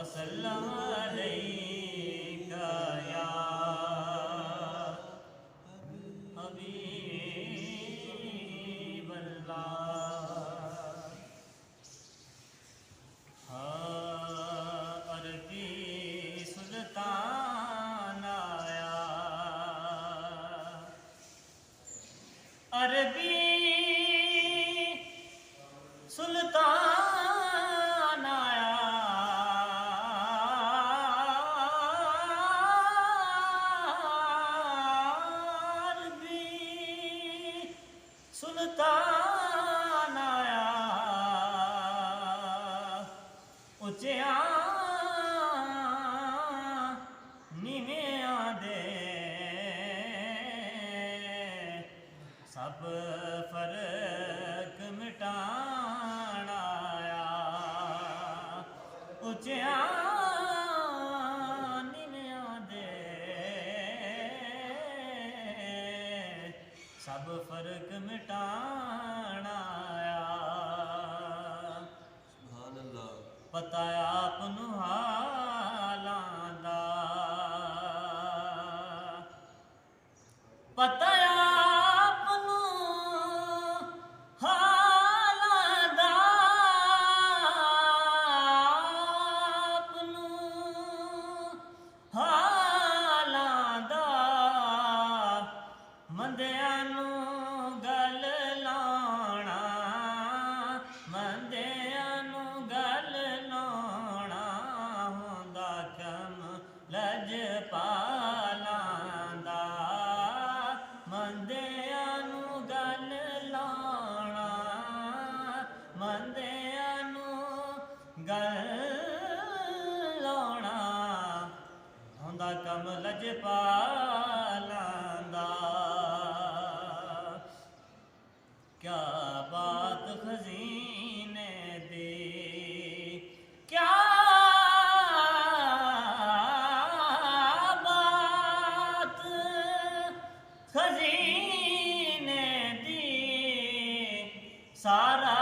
वसल्लम अलैका या हबीबल्लाह। अरबी सुल्तान आया, अरबी सुल्तान आया, अरबी सुल्तान आया। उच्चियां नीवियां दे सब फर्क मिटाण आया। उच्चियां नीवियां दे सब फर्क मिटाण आया। सुभान अल्लाह। पता आप नूं हालां दा, पता आप नूं हालां दा, आप नूं हालां दा। मंदिआं नूं गल लाउणा, मंदिआं नूं गल लाउणा हुंदा कम लजपालां दा। मंदिआं नूं गल लाउणा, मंदिआं नूं गल लाउणा हुंदा कम लजपालां दा। क्या बात खजीने दी, क्या बात खजीने दी। सारा